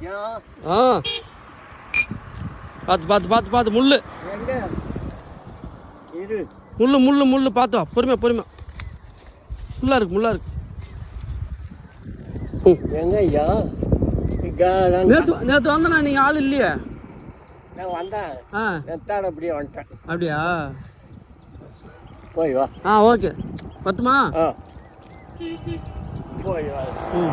ஆ பார்த்து பார்த்து பார்த்து பார்த்து முள்ளு முள்ளு முள்ளு முள்ளு பார்த்தோம். பொறுமையா பொறுமையா. முள்ளா இருக்கு முள்ளா இருக்கு. எங்க ஐயா நேற்று வந்தண்ணா நீங்கள் ஆள் இல்லையே. நான் வந்தேன். அப்படியே வந்துட்டேன். அப்படியா? போய் வா. ஓகே. பட்டுமா? போய் வா. ம்.